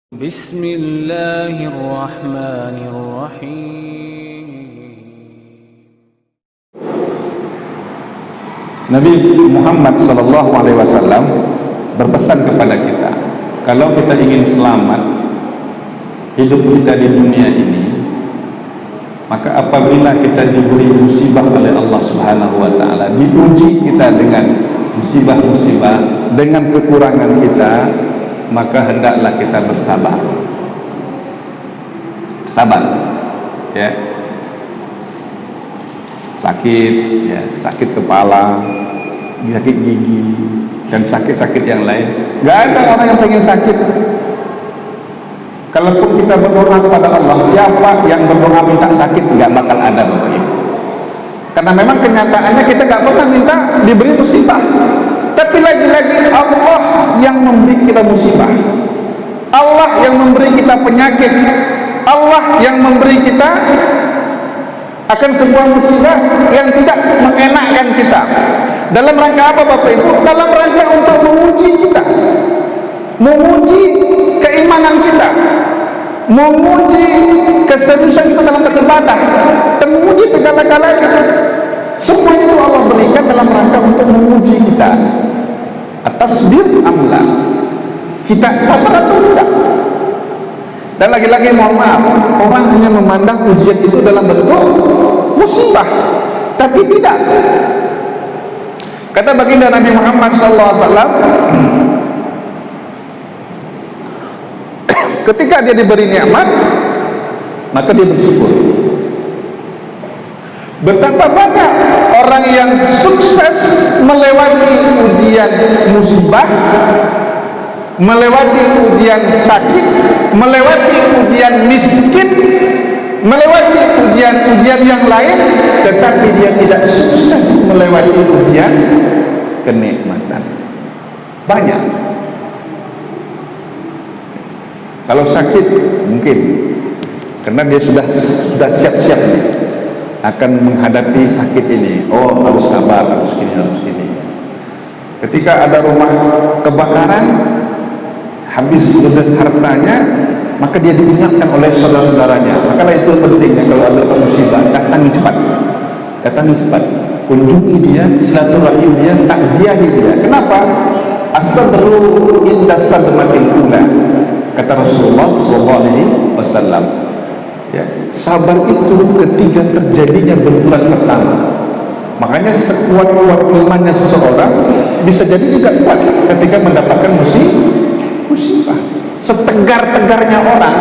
Bismillahirrahmanirrahim. Nabi Muhammad SAW berpesan kepada kita, kalau kita ingin selamat hidup kita di dunia ini, maka apabila kita diberi musibah oleh Allah Subhanahu wa Ta'ala, diuji kita dengan musibah-musibah, dengan kekurangan kita, maka hendaklah kita bersabar. Sabar, ya. Sakit, ya, sakit kepala, sakit gigi, dan sakit-sakit yang lain. Gak ada orang yang pengen sakit. Kalaupun kita berdoa kepada Allah, siapa yang berdoa minta sakit? Gak bakal ada, Bapak Ibu. Karena memang kenyataannya kita gak pernah minta diberi musibah. Tapi lagi-lagi Allah yang memberi kita musibah, Allah yang memberi kita penyakit, Allah yang memberi kita akan sebuah musibah yang tidak mengenakkan kita. Dalam rangka apa, Bapak Ibu? Dalam rangka untuk menguji kita, menguji keimanan kita, menguji keseriusan kita dalam beribadah, dan menguji segala-galanya. Semua itu Allah berikan dalam rangka untuk menguji kita. Atasbir amla, kita sabar atau tidak? Dan lagi-lagi mohon maaf, orang hanya memandang ujian itu dalam bentuk musibah, tapi tidak. Kata baginda Nabi Muhammad SAW, ketika dia diberi nikmat, maka dia bersyukur. Betapa banyak orang yang sukses melewati ujian musibah, melewati ujian sakit, melewati ujian miskin, melewati ujian-ujian yang lain, tetapi dia tidak sukses melewati ujian kenikmatan. Banyak. Kalau sakit mungkin karena dia sudah siap-siap akan menghadapi sakit ini. Oh, harus sabar, harus gini, harus gini. Ketika ada rumah kebakaran, habis ludes hartanya, maka dia diingatkan oleh saudara-saudaranya. Maka itu pentingnya kalau ada musibah, datangi cepat, kunjungi dia, silaturahim dia, takziahi dia. Kenapa? As-sabru inda sadmatil ula, kata Rasulullah SAW. Ya, sabar itu ketika terjadinya benturan pertama. Makanya sekuat-kuat imannya seseorang bisa jadi tidak kuat ketika mendapatkan musibah. Setegar-tegarnya orang,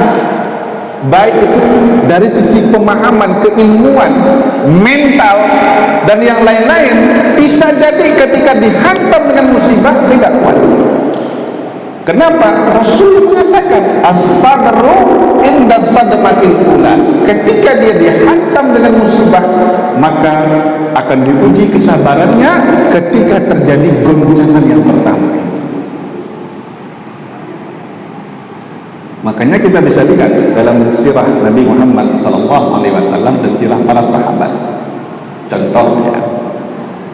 baik itu dari sisi pemahaman, keilmuan, mental, dan yang lain-lain, bisa jadi ketika dihantam dengan musibah dia tidak kuat. Kenapa? Rasul mengatakan as-sabru inda sadmatil ula. Ketika dia dihantam dengan musibah, maka akan diuji kesabarannya ketika terjadi goncangan yang pertama. Makanya kita bisa lihat dalam sirah Nabi Muhammad SAW dan sirah para sahabat. Contohnya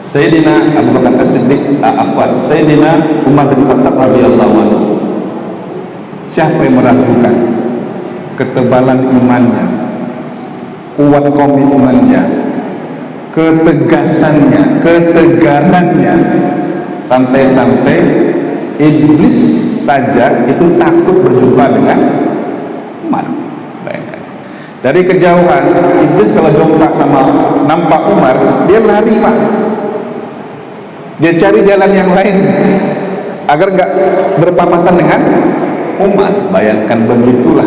Sayyidina Abu Bakar As-Siddiq, Sayyidina Umar bin Khattab radhiyallahu anhu. Siapa yang meragukan ketebalan imannya, kuat komitmennya, ketegasannya, ketegarannya, sampai-sampai iblis saja itu takut berjumpa dengan Umar. Bayangkan, dari kejauhan iblis kalau jumpa sama nampak Umar, dia lari, Pak. Dia cari jalan yang lain agar enggak berpapasan dengan Umar. Bayangkan begitulah.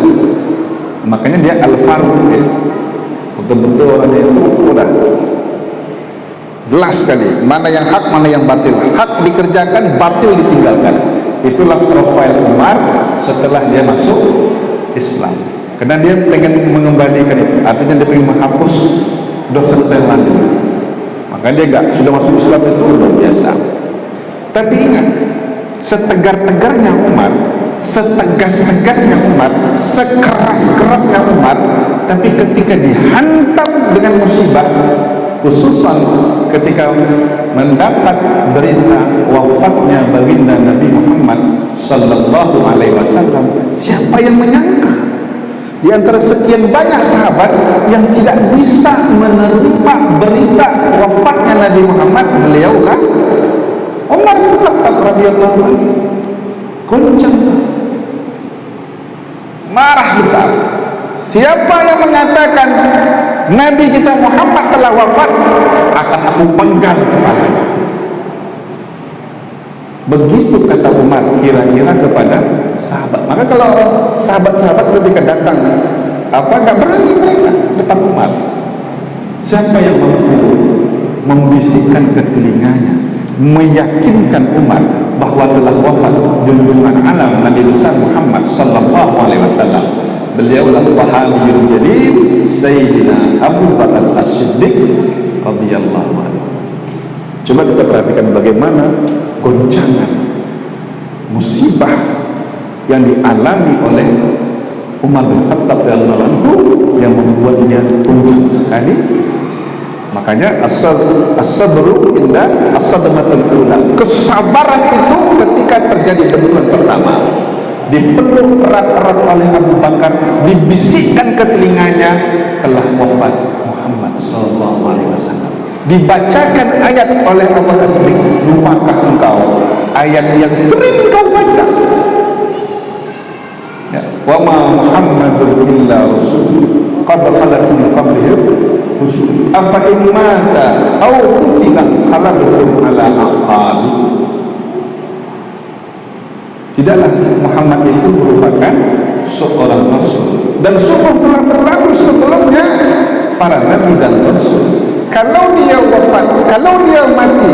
Makanya dia al-faruq, ya. Betul-betul orang itu udah jelas sekali mana yang hak, mana yang batil. Hak dikerjakan, batil ditinggalkan. Itulah profil Umar setelah dia masuk Islam. Karena dia pengen mengembalikan itu, artinya dia pengen menghapus dosa-dosa yang lalu. Makanya dia enggak, sudah masuk Islam itu luar biasa. Tapi ingat, setegar-tegarnya Umar, setegas-tegasnya Umar, sekeras-kerasnya Umar, tapi ketika dihantam dengan musibah, khususan ketika mendapat berita wafatnya baginda Nabi Muhammad sallallahu alaihi wasallam. Siapa yang menyangka di antara sekian banyak sahabat yang tidak bisa menerima berita wafatnya Nabi Muhammad, beliaulah Umar bin Khattab radhiyallahu anhu. Goncang, marah besar. Siapa yang mengatakan Nabi kita Muhammad telah wafat, akan aku penggal kepalanya. Begitu kata Umar kira-kira kepada sahabat. Maka kalau sahabat-sahabat ketika datang nggak berani mereka depan Umar. Siapa yang mampu membisikkan ke telinganya, meyakinkan Umar bahwa telah wafat junjungan alam Nabi besar Muhammad sallallahu alaihi wasallam. Beliaulah sahabiyul jalil Sayyidina Abu Bakar As-Siddiq radhiyallahu anhu. Coba kita perhatikan bagaimana goncangan musibah yang dialami oleh Umar bin Khattab radhiyallahu anhu yang membuat dia goncang sekali. Makanya as-sabru inda as-sadmatul ula. Kesabaran itu ketika terjadi benturan pertama, dipeluk erat-erat oleh Abu Bakar, dibisikkan ke telinganya telah wafat Muhammad sallallahu alaihi wasallam. Dibacakan ayat oleh Abu Bakar Siddiq, lupakan engkau ayat yang sering kau baca. Ya, wa ma Muhammadun illa rasul qad khalat min qablihi rusul afa in mata aw qutila qalabtum ala aqabi. Tidaklah Muhammad itu merupakan seorang rasul, dan sungguh telah berlalu sebelumnya para nabi dan rasul. Kalau dia wafat, kalau dia mati,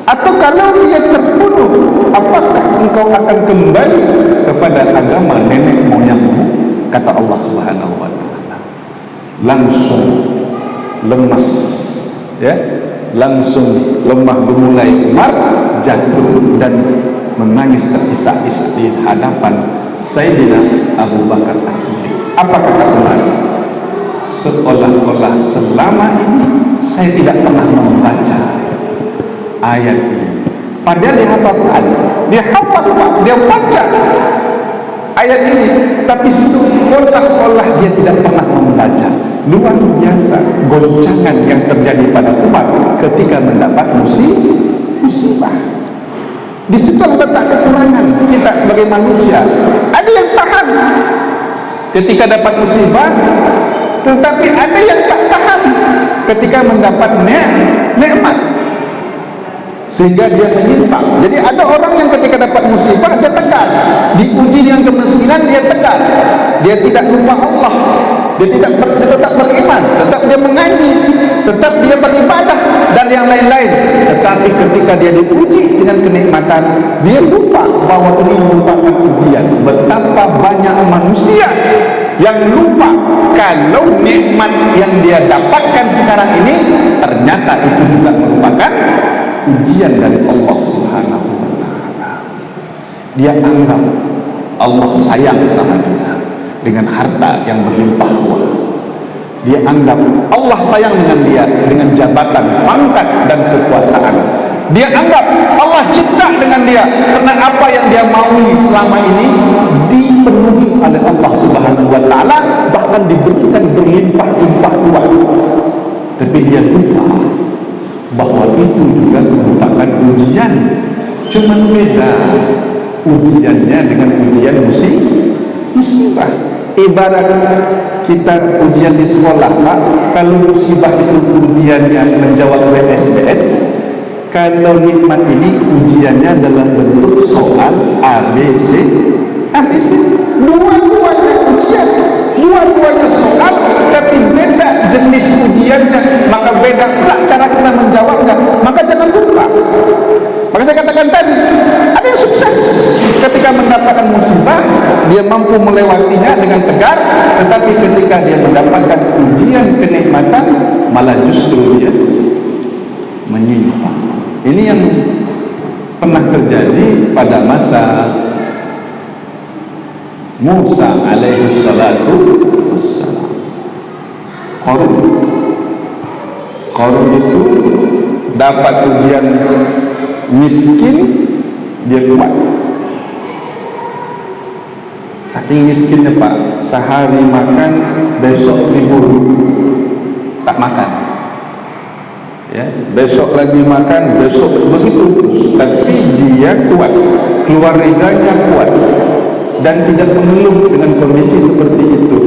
atau kalau dia terbunuh, apakah engkau akan kembali kepada agama nenek moyangmu? Kata Allah Subhanahu wa taala. Langsung lemas, ya, langsung lemah gemulai Umar, jatuh dan menangis terisak-isak di hadapan Sayyidina Abu Bakar As-Siddiq. Apa kata Umar? Seolah-olah selama ini saya tidak pernah membaca ayat ini. Padahal dia hafal, dia baca ayat ini, tapi seolah-olah dia tidak pernah membaca. Luar biasa goncangan yang terjadi pada Umar ketika mendapat musibah. Di situ letak kekurangan kita sebagai manusia. Ada yang tahan ketika dapat musibah, tetapi ada yang tak tahan ketika mendapat nikmat, sehingga dia menyimpang. Jadi ada orang yang ketika dapat musibah dia tegar, diuji dengan kemiskinan dia tegar, dia tidak lupa Allah, dia tetap beriman, tetap dia mengaji, tetap dia beribadah dan yang lain-lain. Tetapi ketika dia diuji dengan kenikmatan, dia lupa bahwa ini merupakan ujian. Betapa banyak manusia yang lupa kalau nikmat yang dia dapatkan sekarang ini ternyata itu juga merupakan ujian dari Allah Subhanahu wa taala. Dia anggap Allah sayang sama dia dengan harta yang berlimpah ruah. Dia anggap Allah sayang dengan dia dengan jabatan, pangkat dan kekuasaan. Dia anggap Allah cinta dengan dia karena apa yang dia maui selama ini dipenuhi oleh Allah Subhanahu wa taala, bahkan diberikan berlimpah-limpah ruah. Tapi dia lupa bahwa itu juga merupakan ujian. Cuma beda ujiannya dengan ujian musibah. Ibarat kita ujian di sekolah, Pak, kalau musibah itu ujiannya menjawab PSBS, kalau nikmat ini ujiannya dalam bentuk soal ABC. Dua-duanya ujian, dua-duanya soal, tapi beda jenis ujiannya, maka beda pula cara kita menjawabnya. Maka jangan lupa. Maka saya katakan tadi, ada yang sukses ketika mendapatkan musibah, dia mampu melewatinya dengan tegar, tetapi ketika dia mendapatkan ujian kenikmatan, malah justru dia menyimpang. Ini yang pernah terjadi pada masa Musa alaihi salatu wassalam. Qarun Qarun itu dapat ujian miskin, dia kuat. Saking miskinnya Pak, sehari makan, besok libur, tak makan. Ya, besok lagi makan, besok begitu terus. Tapi dia kuat, keluarganya kuat, dan tidak mengeluh dengan kondisi seperti itu.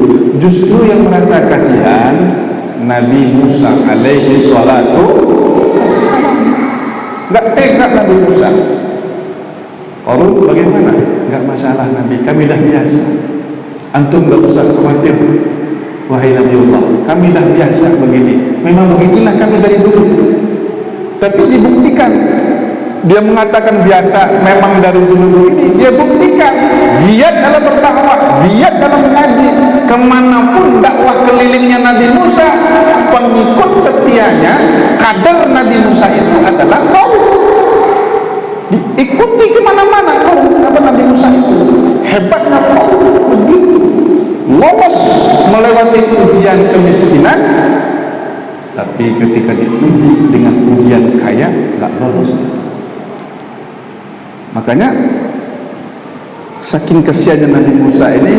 Justru yang merasa kasihan Nabi Musa alaihi salatu wassalam. Gak tega Nabi Musa. Qarun bagaimana? Gak masalah Nabi, kami dah biasa. Antum gak usah khawatir, wahai Nabiullah, kami dah biasa begini. Memang beginilah kami dari dulu. Tapi dibuktikan. Dia mengatakan biasa memang dari dulu ini. Dia buktikan, giat dalam berdakwah, giat dalam mengaji. Kemanapun dakwah kelilingnya Nabi Musa, pengikut setianya kader Nabi Musa itu adalah Qarun. Diikuti kemana-mana Qarun, apa Nabi Musa itu. Hebatnya Qarun begitu, lolos melewati ujian kemiskinan. Tapi ketika diuji dengan ujian kaya, nggak lolos. Makanya saking kesiannya Nabi Musa ini,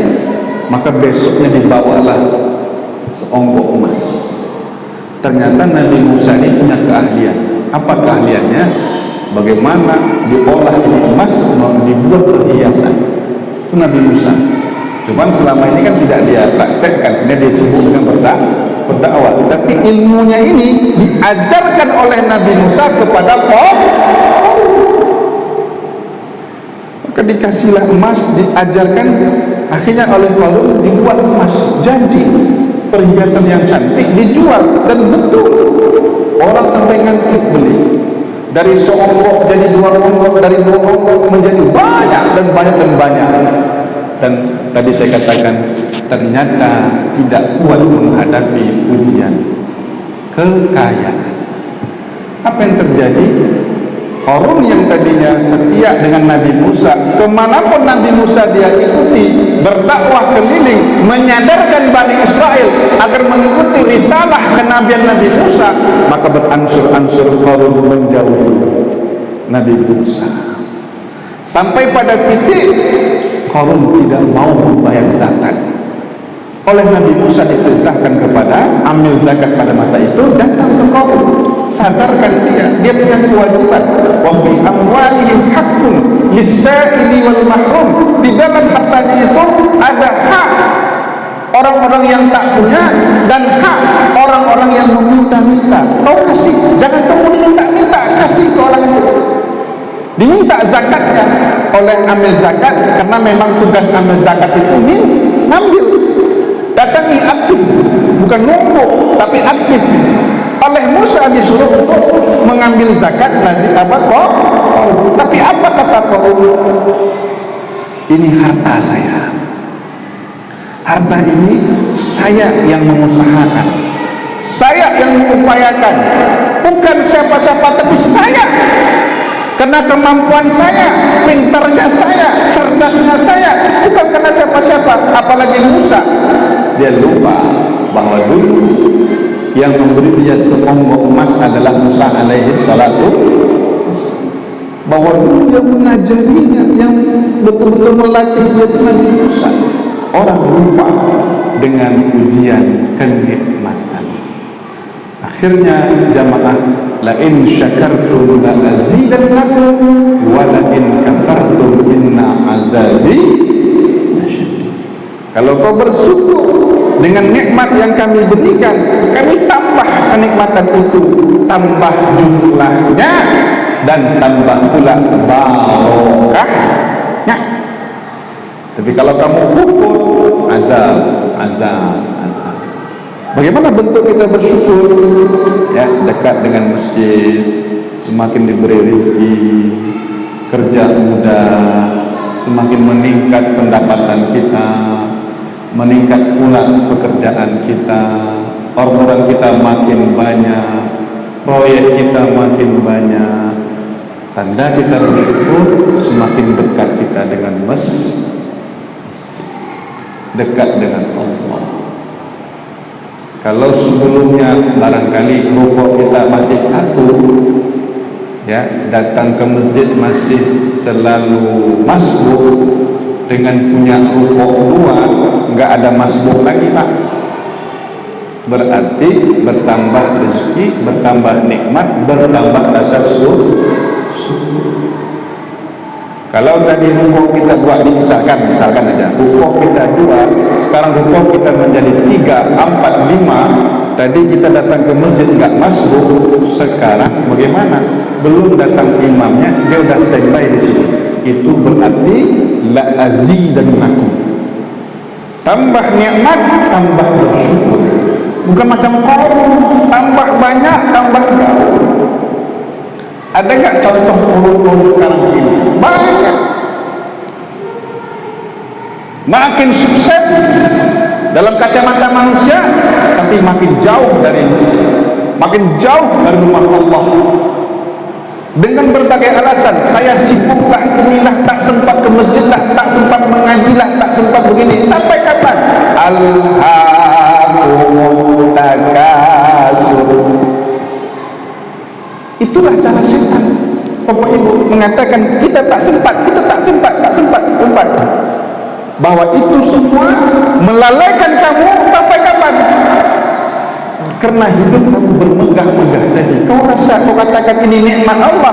maka besoknya dibawalah seonggok emas. Ternyata Nabi Musa ini punya keahlian. Apa keahliannya? Bagaimana diolah ini emas mau dibuat perhiasan. Itu Nabi Musa. Cuman selama ini kan tidak dia praktekkan, karena dia sibuk dengan berdakwah. Tapi ilmunya ini diajarkan oleh Nabi Musa kepada maka dikasihlah emas, diajarkan, akhirnya oleh Qarun dibuat emas, jadi perhiasan yang cantik, dijual, dan betul orang sampai ngantri beli. Dari seonggok jadi 2 onggok, dari 2 onggok menjadi banyak dan banyak dan banyak. Dan tadi saya katakan, ternyata tidak kuat menghadapi ujian kekayaan. Apa yang terjadi? Qarun yang tadinya setia dengan Nabi Musa, kemanapun Nabi Musa dia ikuti, berdakwah keliling, menyadarkan Bani Israel agar mengikuti risalah kenabian Nabi Musa, maka beransur-ansur Qarun menjauhi Nabi Musa. Sampai pada titik Qarun tidak mau membayar zakat. Oleh Nabi Musa diperintahkan kepada ambil zakat pada masa itu, datang ke Qarun, sadarkan dia punya kewajiban. Wa fi amwalihim haqqun lis-sa'ili wal mahrum. Di dalam hartanya itu ada hak orang-orang yang tak punya dan hak orang-orang yang meminta-minta. Kau kasih, jangan tunggu diminta-minta, kasih ke orang itu. Diminta zakatnya oleh amil zakat, karena memang tugas amil zakat itu ngambil. Datangi aktif, bukan nunggu, tapi aktif. Oleh Musa disuruh untuk mengambil zakat Nabi Qarun. Tapi apa kata Qarun? Ini harta saya. Harta ini saya yang mengusahakan, saya yang mengupayakan, bukan siapa-siapa, tapi saya. Karena kemampuan saya, pintarnya saya, cerdasnya saya, bukan karena siapa-siapa, apalagi Musa. Dia lupa bahwa dulu yang memberi dia seonggok emas adalah Musa alaihi salatu, bahwa dulu yang mengajarinya, yang betul-betul melatih dia itu Nabi Musa. Orang lupa dengan ujian kenikmatan. Akhirnya jamaah, la in syakartum la azidannakum wa la in kafartum inna azabi lasyadid. Kalau kau bersyukur dengan nikmat yang kami berikan, kami tambah kenikmatan itu, tambah jumlahnya dan tambah pula barokahnya. Tapi kalau kamu kufur, azab. Bagaimana bentuk kita bersyukur? Ya, dekat dengan masjid, semakin diberi rezeki, kerja mudah, semakin meningkat pendapatan kita, meningkat pula pekerjaan kita, orderan kita makin banyak, proyek kita makin banyak. Tanda kita bersyukur, semakin dekat kita dengan masjid, dekat dengan Allah. Kalau sebelumnya barangkali rukuk kita masih satu, ya, datang ke masjid masih selalu masbuk, dengan punya rukuk dua nggak ada masbuk lagi Pak. Berarti bertambah rezeki, bertambah nikmat, bertambah rasa syukur. Kalau tadi rukuk kita dua, misalkan aja rukuk kita dua, sekarang rukuk kita menjadi 3, 4, 5. Tadi kita datang ke masjid nggak masuk, sekarang bagaimana? Belum datang imamnya, dia udah standby di sini. Itu berarti la azidannakum, tambah nikmat, tambah bersyukur. Bukan macam kau tambah banyak, tambah jauh. Ada nggak contoh urut sekarang ini? Banyak. Makin sukses dalam kacamata manusia, tapi makin jauh dari masjid, makin jauh dari rumah Allah. Dengan berbagai alasan, saya sibuklah, inilah, tak sempat ke masjid lah, tak sempat mengaji lah, tak sempat begini. Sampai kapan? Alhaakumut takatsur. Itulah cara syaitan. Bapak Ibu mengatakan kita tak sempat, bahwa itu semua melalaikan kamu sampai kapan? Karena hidup kamu bermegah-megah tadi. Kau rasa, kau katakan ini nikmat Allah,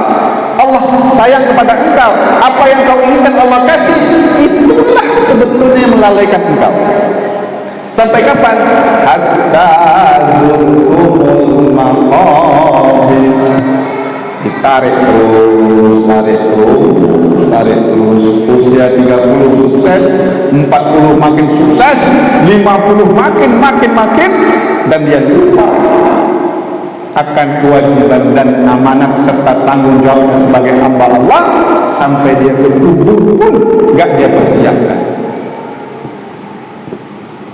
Allah sayang kepada engkau, apa yang kau inginkan Allah kasih, itulah sebetulnya yang melalaikan engkau. Sampai kapan? Hatta zurtumul maqabir. Ditarik terus, tarik terus. Usia 30 sukses, 40 makin sukses, 50 makin, dan dia lupa akan kewajiban dan amanat serta tanggung jawab sebagai hamba Allah. Sampai dia ke kubur pun gak dia persiapkan.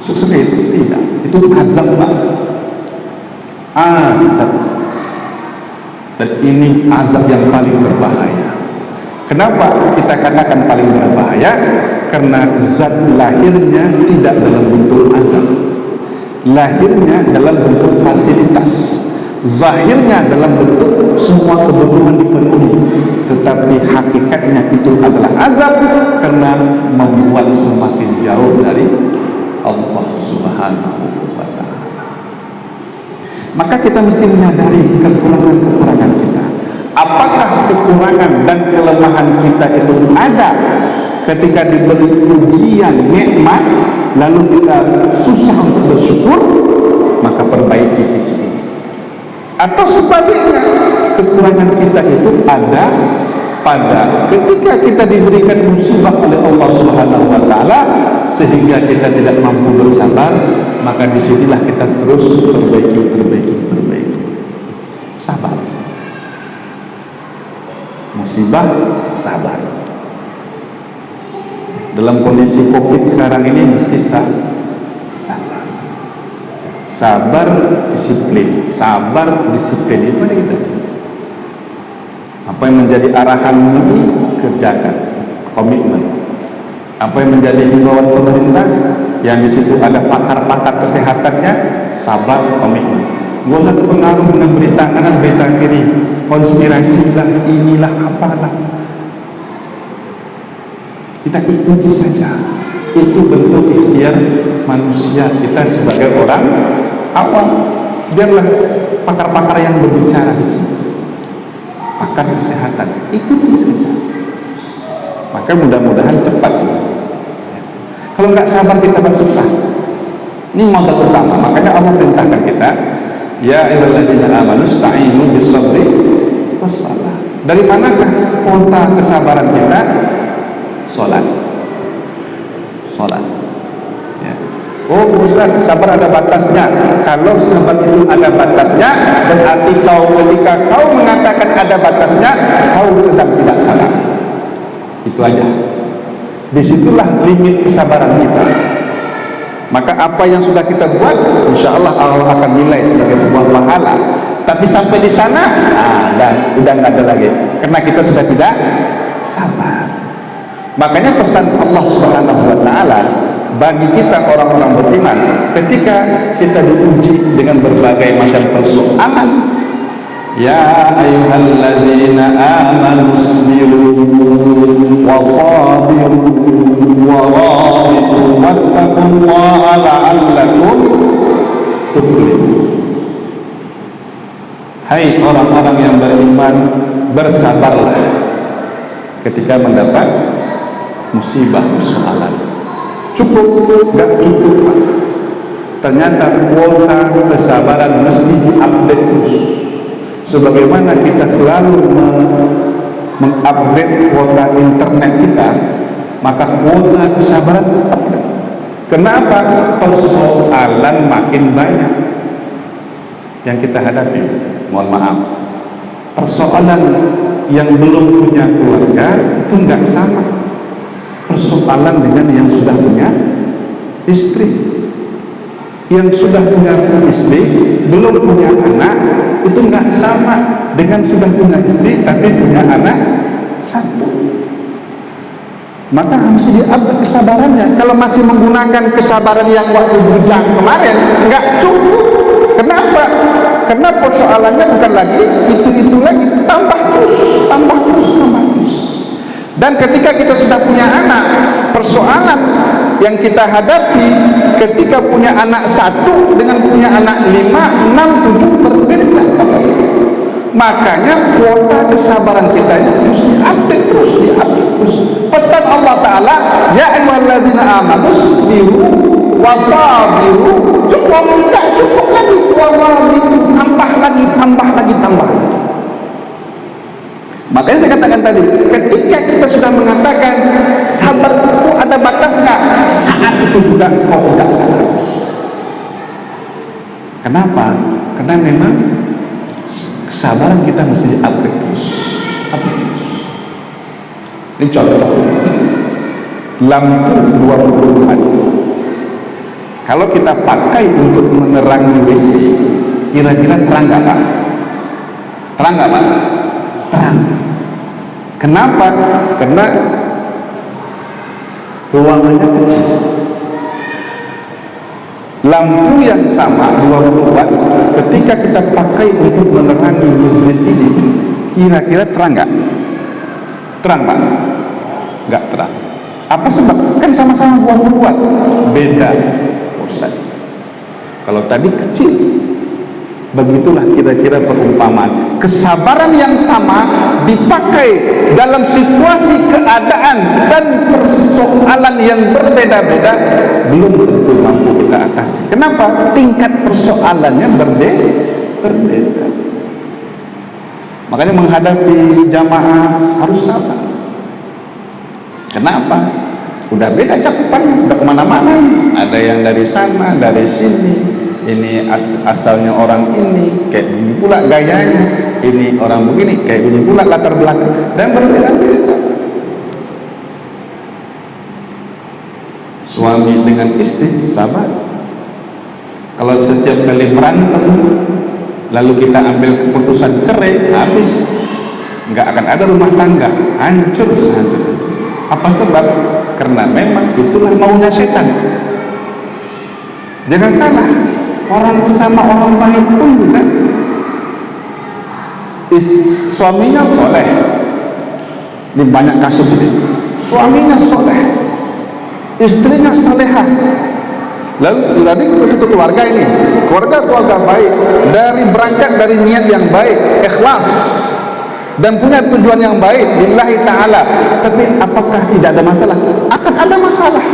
Sukses itu tidak, itu azab Pak, azab. Dan ini azab yang paling berbahaya. Kenapa kita katakan paling berbahaya? Karena zat lahirnya tidak dalam bentuk azab, lahirnya dalam bentuk fasilitas, zahirnya dalam bentuk semua kebutuhan dipenuhi, tetapi hakikatnya itu adalah azab karena membuat semakin jauh dari Allah Subhanahu wa ta'ala. Maka kita mesti menyadari kekurangan-kekurangan kita. Apakah kekurangan dan kelemahan kita itu ada ketika diberi ujian nikmat lalu kita susah untuk bersyukur? Maka perbaiki sisi ini. Atau sebaliknya, kekurangan kita itu ada pada ketika kita diberikan musibah oleh Allah Subhanahu wa ta'ala sehingga kita tidak mampu bersabar, maka disinilah kita terus perbaiki. Sabar. Musibah, sabar. Dalam kondisi Covid sekarang ini mesti sabar. Sabar, disiplin. Itu ada kita. Apa yang menjadi arahan ini kerjakan, komitmen. Apa yang menjadi himbauan pemerintah yang di situ ada pakar-pakar kesehatannya, sabar, komitmen. Gak usah terpengaruh dengan berita kanan, berita kiri, konspirasi lah, inilah apalah. Kita ikuti saja. Itu bentuk ikhtiar manusia kita sebagai orang awam. Biarlah pakar-pakar yang berbicara di sini, pakar kesehatan, ikuti saja. Maka mudah-mudahan cepat. Kalau nggak sabar kita bersusah. Ini modal utama. Makanya Allah perintahkan kita, ya ayyuhalladzina amanu ista'inu bis-sabri was-shalah. Dari manakah kota kesabaran kita? Salat. Ya. Oh Ustaz, sabar ada batasnya. Kalau sabar itu ada batasnya, berarti ketika kau mengatakan ada batasnya, kau sedang tidak sabar. Itu aja. Disitulah limit kesabaran kita. Maka apa yang sudah kita buat, insya Allah Allah akan nilai sebagai sebuah pahala. Tapi sampai di sana, udah nggak ada lagi, karena kita sudah tidak sabar. Makanya pesan Allah Subhanahu wa ta'ala bagi kita orang-orang beriman, ketika kita diuji dengan berbagai macam persoalan, ya ayyuhalladzina amanu isbiru wa sabiru wa rabitu wattaqullaha la'allakum tuflihun. Hai orang-orang yang beriman, bersabarlah ketika mendapat musibah persoalan. Cukup, gak cukup, Pak. Ternyata kuota kesabaran mesti diupdate terus. Sebagaimana kita selalu mengupgrade kuota internet kita, maka kuota kesabaran update. Kenapa? Persoalan makin banyak yang kita hadapi. Mohon maaf, persoalan yang belum punya keluarga itu nggak sama persoalan dengan yang sudah punya istri. Yang sudah punya istri belum punya anak itu nggak sama dengan sudah punya istri tapi punya anak satu. Maka mesti diupdate kesabarannya. Kalau masih menggunakan kesabaran yang waktu bujang kemarin, nggak cukup. Kenapa? Karena persoalannya bukan lagi itu lagi, tambah terus. Dan ketika kita sudah punya anak, persoalan yang kita hadapi ketika punya anak satu dengan punya anak 5, 6, 7 berbeda. Makanya kuota kesabaran kita ini terus diupdate terus. Pesan Allah Ta'ala, ya ayyuhalladzina amanu isbiru wasabiru. Cukup, enggak cukup lagi. Tambah lagi. Makanya saya katakan tadi, ketika kita sudah mengatakan sabar itu ada batasnya, saat itu juga kau tidak sabar. Kenapa? Karena memang kesabaran kita mesti di-upgrade terus. Ini contoh, lampu 20-an. Kalau kita pakai untuk menerangi WC, kira-kira terang nggak Pak? Terang nggak Pak? Terang. Kenapa? Karena ruangannya kecil. Lampu yang sama 20 watt ketika kita pakai untuk menerangi masjid ini, kira-kira terang nggak? Terang Pak? Nggak terang. Apa sebab? Kan sama-sama 20 watt. Beda Ustaz. Kalau tadi kecil, begitulah kira-kira perumpamaan. Kesabaran yang sama dipakai dalam situasi keadaan dan persoalan yang berbeda-beda, belum tentu mampu kita atasi. Kenapa? Tingkat persoalannya berbeda. Makanya menghadapi jamaah harus sabar. Kenapa? Udah beda cakupannya, udah kemana-mana. Ada yang dari sana, dari sini. Ini asalnya orang ini, kayak begini pula gayanya. Ini orang begini, kayak begini pula latar belakang, dan berbeda-beda. Suami dengan istri sabar. Kalau setiap kali berantem lalu kita ambil keputusan cerai, habis, nggak akan ada rumah tangga, hancur. Apa sebab? Karena memang itulah maunya setan. Jangan salah, orang sesama orang baik pun juga, suaminya soleh. Ini banyak kasus ini. Suaminya soleh, istrinya solehah. Lalu tadi satu keluarga ini, keluarga baik, dari berangkat dari niat yang baik, ikhlas, dan punya tujuan yang baik lillahi ta'ala. Tapi apakah tidak ada masalah? Akan ada masalah.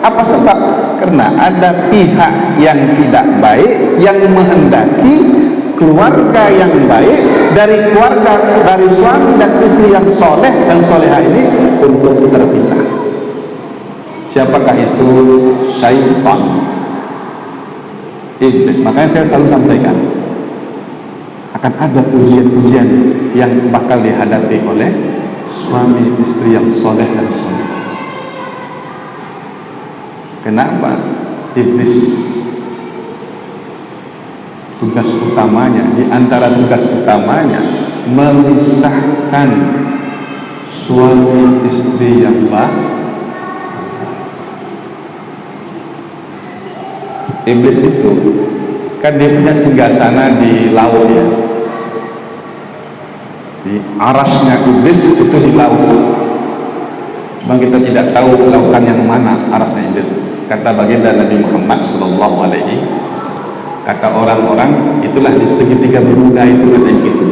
Apa sebab? Karena ada pihak yang tidak baik yang menghendaki keluarga yang baik dari keluarga, dari suami dan istri yang soleh dan soleha ini untuk terpisah. Siapakah itu? Syaitan, iblis. Makanya saya selalu sampaikan, akan ada ujian-ujian yang bakal dihadapi oleh suami istri yang soleh dan soleh. Kenapa? Iblis tugas utamanya, di antara tugas utamanya, memisahkan suami istri yang baik. Iblis itu kan dia punya singgasana di laut ya. Di arasnya iblis itu di laut. Cuma kita tidak tahu lautan yang mana arasnya iblis. Kata baginda Nabi Muhammad sallallahu alaihi wasallam. Kata orang-orang itulah di segitiga Bermuda itu katanya gitu.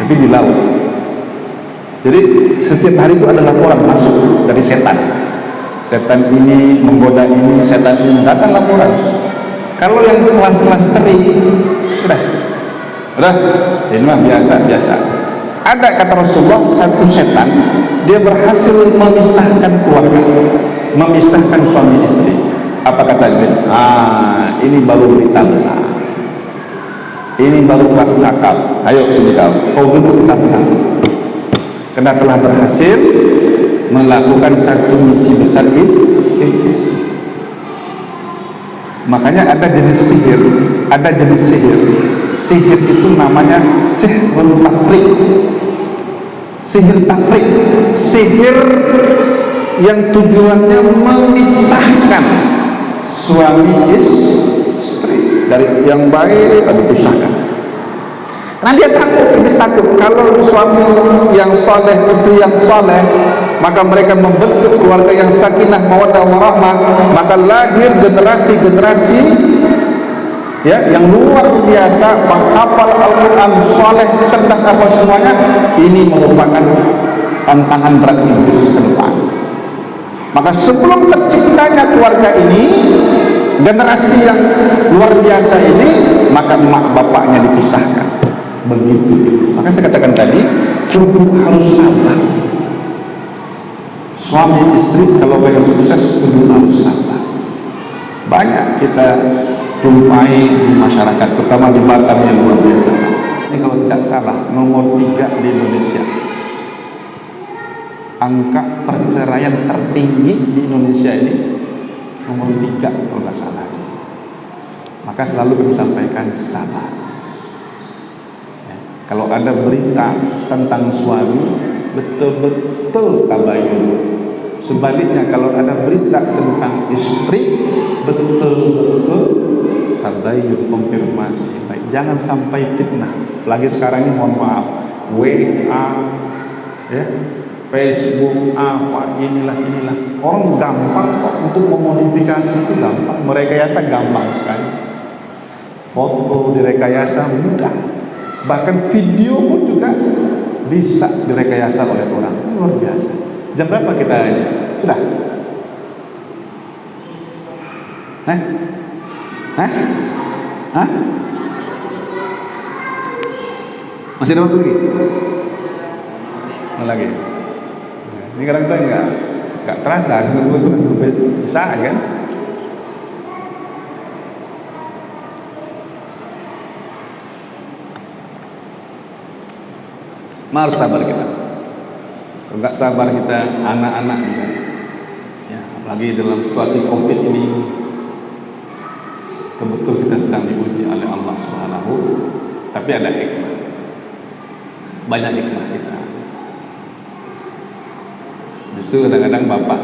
Tapi di laut. Jadi setiap hari itu ada laporan masuk dari setan. Setan ini menggoda ini, setan ini datang laporan. Kalau yang kelas-kelas teri, udah, ini mah biasa. Ada kata Rasulullah satu setan, dia berhasil memisahkan keluarga, memisahkan suami istri. Apa kata Iblis? Ini baru berita besar. Ini baru kelas nakal. Ayo sini kau duduk sana. Karena telah berhasil melakukan satu misi besar iblis. Makanya ada jenis sihir. Sihir itu namanya sihrul tafriq. Sihir yang tujuannya memisahkan suami istri dari yang baik dipisahkan. Karena dia takut kalau suami yang soleh, istri yang soleh, maka mereka membentuk keluarga yang sakinah, mawaddah warahmah, maka lahir generasi ya yang luar biasa, menghafal Al-Quran, soleh, cerdas apa semuanya. Ini merupakan tantangan berat iblis ke depan. Maka sebelum terciptanya keluarga ini, generasi yang luar biasa ini, maka mak bapaknya dipisahkan. Begitu iblis. Maka saya katakan tadi, kudu harus sabar. Suami istri kalau pengen sukses kudu harus sabar. Banyak kita jumpai di masyarakat, terutama di Batam yang luar biasa. Ini kalau tidak salah nomor 3 di Indonesia. Angka perceraian tertinggi di Indonesia ini nomor 3 kalau tidak salah. Maka selalu kami sampaikan sabar. Kalau ada berita tentang suami, betul-betul tabayun. Sebaliknya kalau ada berita tentang istri, betul-betul tabayun, konfirmasi. Baik, jangan sampai fitnah. Lagi sekarang ini mohon maaf, WA, ya, Facebook, apa inilah. Orang gampang kok untuk memodifikasi, itu gampang. Merekayasa gampang sekali. Foto direkayasa mudah. Bahkan video pun juga bisa direkayasa oleh orang. Luar biasa. Jam berapa kita ini? Sudah? Masih ada waktu lagi? Lagi. Ini kadang kita enggak terasa, sampai bisa kan? Harus sabar kita. Kalau nggak sabar kita, anak-anak juga. Ya, apalagi dalam situasi COVID ini, betul kita sedang diuji oleh Allah Subhanahu. Tapi ada hikmah. Banyak hikmah kita. Justru kadang-kadang bapak,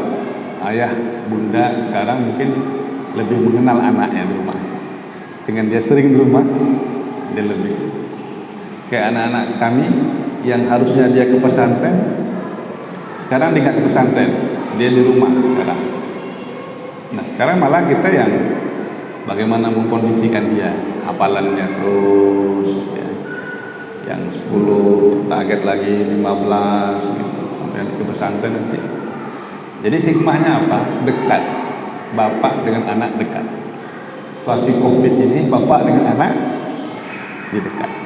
ayah, bunda sekarang mungkin lebih mengenal anaknya di rumah. Dengan dia sering di rumah, dia lebih. Kayak anak-anak kami yang harusnya dia ke pesantren, sekarang dia nggak ke pesantren, dia di rumah sekarang. Nah sekarang malah kita yang bagaimana mengkondisikan dia, hafalannya terus ya. Yang 10 target lagi 15 gitu, sampai ke pesantren nanti. Jadi hikmahnya apa? Dekat, bapak dengan anak dekat. Situasi COVID ini bapak dengan anak di dekat.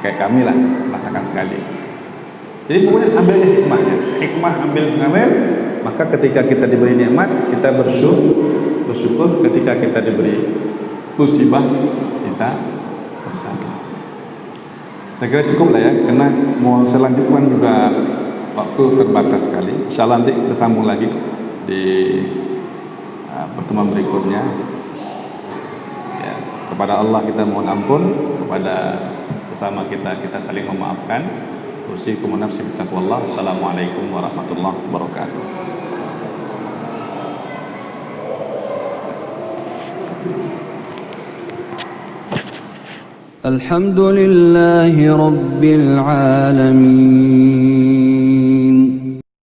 Kayak kami lah merasakan sekali. Jadi pokoknya ambil hikmahnya. Hikmah ambil, maka ketika kita diberi nikmat, kita bersyukur. Ketika kita diberi musibah, kita bersabar. Saya kira cukup lah ya, karena mau selanjutnya juga waktu terbatas sekali. Insyaallah nanti kita sambung lagi di pertemuan berikutnya. Ya, kepada Allah kita mohon ampun, kepada sesama kita saling memaafkan. Usikum wa nafsi bittaqwallah. Assalamualaikum warahmatullahi wabarakatuh. Alhamdulillahi Rabbil Alamin.